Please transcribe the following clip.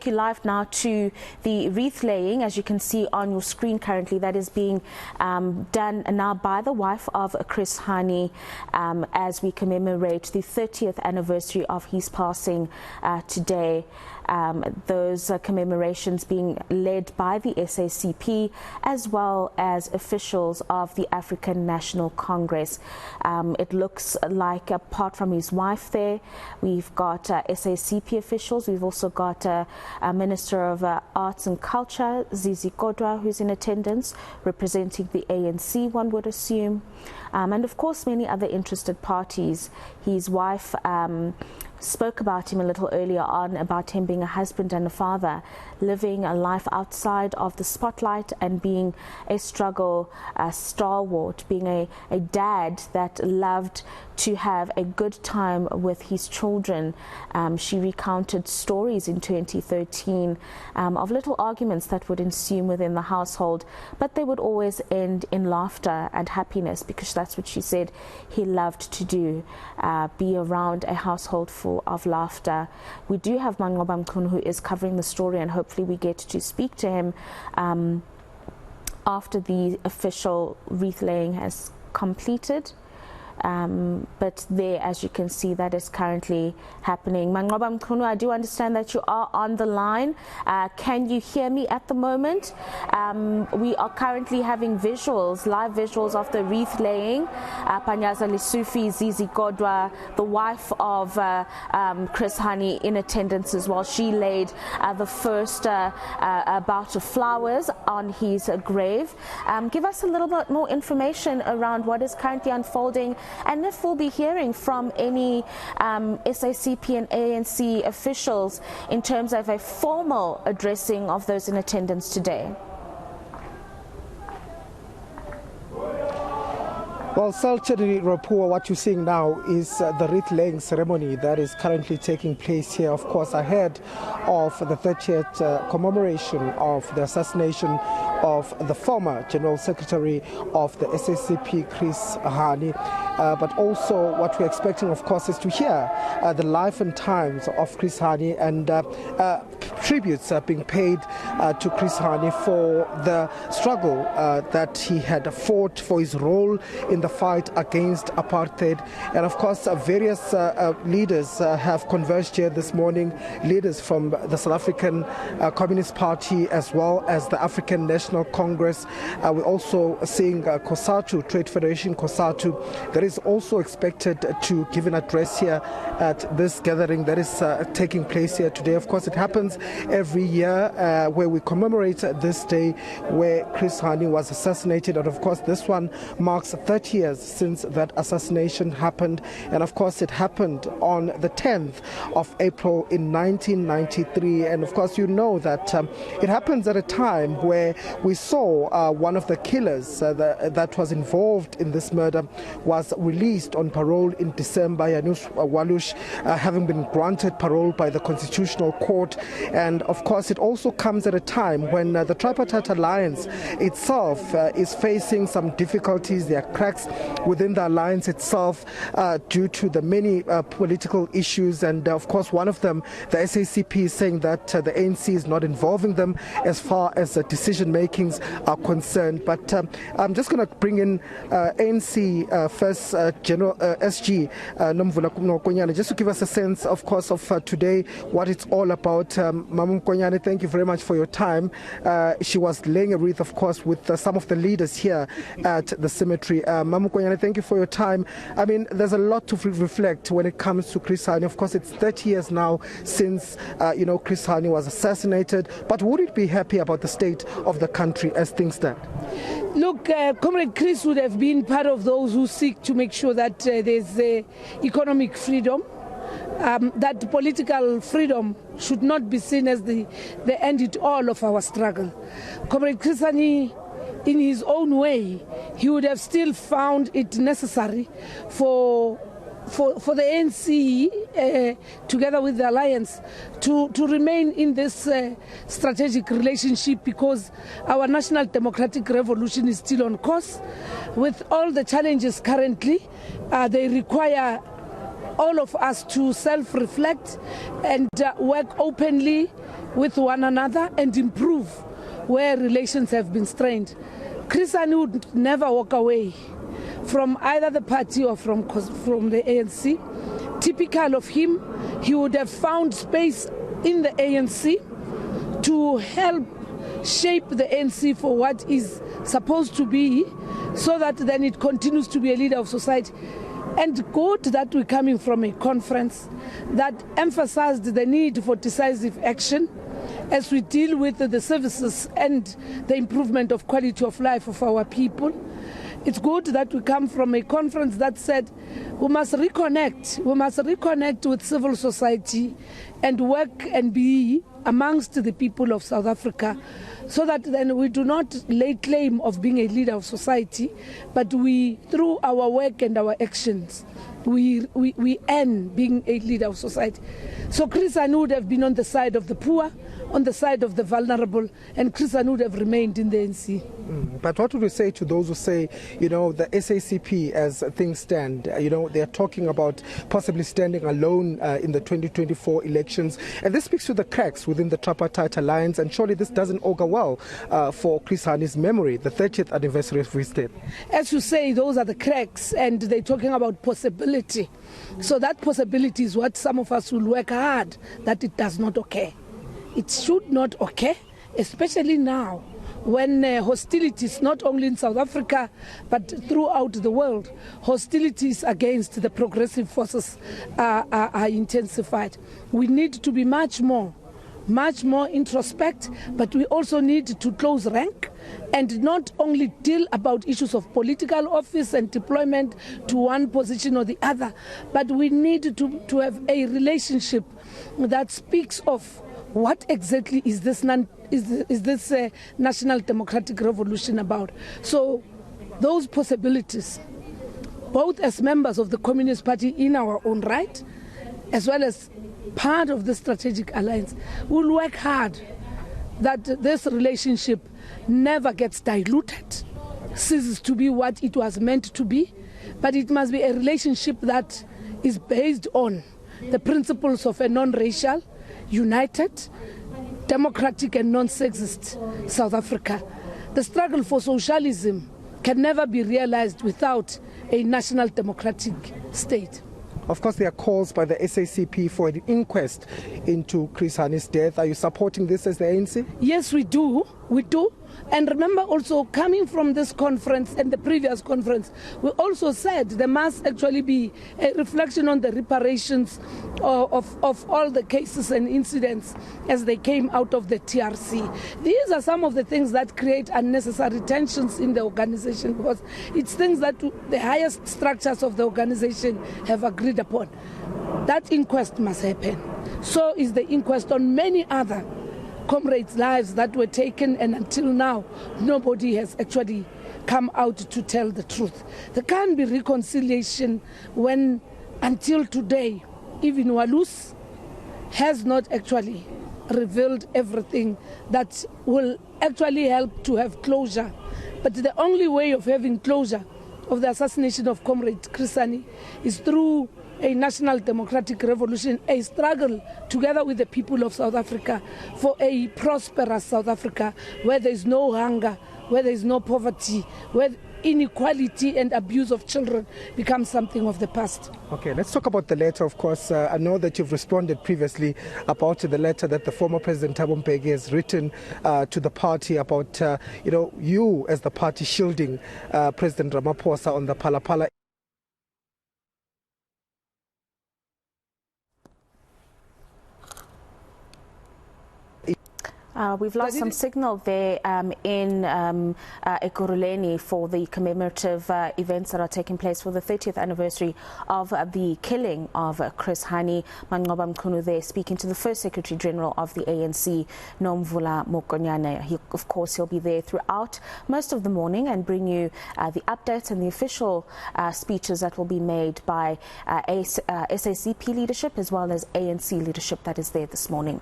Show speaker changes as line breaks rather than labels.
take you live now to the wreath laying, as you can see on your screen currently, that is being done now by the wife of Chris Hani as we commemorate the 30th anniversary of his passing today. Those commemorations being led by the SACP as well as officials of the African National Congress. It looks like, apart from his wife there, we've got SACP officials. We've also got a Minister of Arts and Culture, Zizi Kodwa, who's in attendance, representing the ANC, one would assume, and of course many other interested parties. His wife spoke about him a little earlier on, about him being a husband and a father, living a life outside of the spotlight and being a struggle stalwart, being a dad that loved to have a good time with his children. She recounted stories in 2013 of little arguments that would ensue within the household, but they would always end in laughter and happiness, because that's what she said he loved to do, be around a household full of laughter. We do have Mangoba Mkhunu, who is covering the story, and hopefully we get to speak to him after the official wreath laying has completed. But there, as you can see, that is currently happening. Mangoba Mkhunu, I do understand that you are on the line. Can you hear me at the moment? We are currently having visuals, live visuals of the wreath laying. Panyaza Lisufi, Zizi Kodwa, the wife of Chris Hani, in attendance as well. She laid the first bout of flowers on his grave. Give us a little bit more information around what is currently unfolding, and if we'll be hearing from any SACP and ANC officials in terms of a formal addressing of those in attendance today.
Well, Salcheri Rapua, what you're seeing now is the wreath laying ceremony that is currently taking place here, of course, ahead of the 30th commemoration of the assassination of the former General Secretary of the SACP, Chris Hani. But also what we're expecting, of course, is to hear the life and times of Chris Hani, and tributes are being paid to Chris Hani for the struggle that he had fought, for his role in the fight against apartheid. And of course, various leaders have converged here this morning, leaders from the South African Communist Party as well as the African National Congress. We're also seeing COSATU, Trade Federation COSATU, that is also expected to give an address here at this gathering that is taking place here today. Of course, it happens every year where we commemorate this day where Chris Hani was assassinated, and of course this one marks 30 years since that assassination happened. And of course it happened on the 10th of April in 1993, and of course you know that it happens at a time where we saw one of the killers that was involved in this murder was released on parole in December, Janusz Walush, having been granted parole by the Constitutional Court. And of course it also comes at a time when the Tripartite Alliance itself is facing some difficulties. There are cracks within the alliance itself due to the many political issues, and of course one of them, the SACP, is saying that the ANC is not involving them as far as decision makings are concerned. But I'm just going to bring in ANC First General SG Nomvula Mkonyane, just to give us a sense, of course, of today, what it's all about. Mama Mkonyane, thank you very much for your time. She was laying a wreath, of course, with some of the leaders here at the cemetery. Mama Mkonyane, thank you for your time. I mean, there's a lot to reflect when it comes to Chris Hani. Of course, it's 30 years now since, Chris Hani was assassinated. But would it be happy about the state of the country as things stand?
Look, Comrade Chris would have been part of those who seek to make sure that there's economic freedom, that political freedom should not be seen as the end all of our struggle. Comrade Chris Hani, in his own way, he would have still found it necessary for the ANC, together with the alliance, to remain in this strategic relationship, because our national democratic revolution is still on course. With all the challenges currently, they require all of us to self-reflect and work openly with one another and improve where relations have been strained. Chris Hani would never walk away from either the party or from the ANC. Typical of him, he would have found space in the ANC to help shape the ANC for what is supposed to be, so that then it continues to be a leader of society. And good that we're coming from a conference that emphasized the need for decisive action as we deal with the services and the improvement of quality of life of our people. It's good that we come from a conference that said we must reconnect with civil society and work and be amongst the people of South Africa, so that then we do not lay claim of being a leader of society, but we, through our work and our actions, we earn being a leader of society. So Chris Hani would have been on the side of the poor, on the side of the vulnerable, and Chris Hani would have remained in the ANC.
But what would you say to those who say, the SACP, as things stand, they're talking about possibly standing alone in the 2024 elections, and this speaks to the cracks within the tripartite alliance, and surely this doesn't augur well for Chris Hani's memory, the 30th anniversary of his death.
As you say, those are the cracks, and they're talking about possibility. So that possibility is what some of us will work hard that it does not occur. It should not occur, especially now, when hostilities, not only in South Africa, but throughout the world, hostilities against the progressive forces are intensified. We need to be much more introspect, but we also need to close rank and not only deal about issues of political office and deployment to one position or the other, but we need to have a relationship that speaks of what exactly is this national democratic revolution about. So those possibilities, both as members of the Communist Party in our own right, as well as part of the strategic alliance, will work hard that this relationship never gets diluted, ceases to be what it was meant to be, but it must be a relationship that is based on the principles of a non-racial, united, democratic and non-sexist South Africa. The struggle for socialism can never be realized without a national democratic state.
Of course, there are calls by the SACP for an inquest into Chris Hani's death. Are you supporting this as the ANC?
Yes, we do. We do. And remember also, coming from this conference and the previous conference, we also said there must actually be a reflection on the reparations of all the cases and incidents as they came out of the TRC. These are some of the things that create unnecessary tensions in the organization, because it's things that the highest structures of the organization have agreed upon. That inquest must happen. So is the inquest on many other comrades' lives that were taken, and until now nobody has actually come out to tell the truth. There can't be reconciliation when until today even Walus has not actually revealed everything that will actually help to have closure. But the only way of having closure of the assassination of Comrade Chris Hani is through a national democratic revolution, a struggle together with the people of South Africa for a prosperous South Africa where there is no hunger, where there is no poverty, where inequality and abuse of children becomes something of the past.
Okay, let's talk about the letter. Of course, I know that you've responded previously about the letter that the former President Thabo Mbeki has written to the party about, you as the party shielding President Ramaphosa on the Phala-Phala.
We've lost some signal there in Ekurhuleni for the commemorative events that are taking place for the 30th anniversary of the killing of Chris Hani. Manqoba Mchunu there speaking to the first Secretary General of the ANC, Nomvula Mokonyane. Of course, he'll be there throughout most of the morning and bring you the updates and the official speeches that will be made by SACP leadership as well as ANC leadership that is there this morning.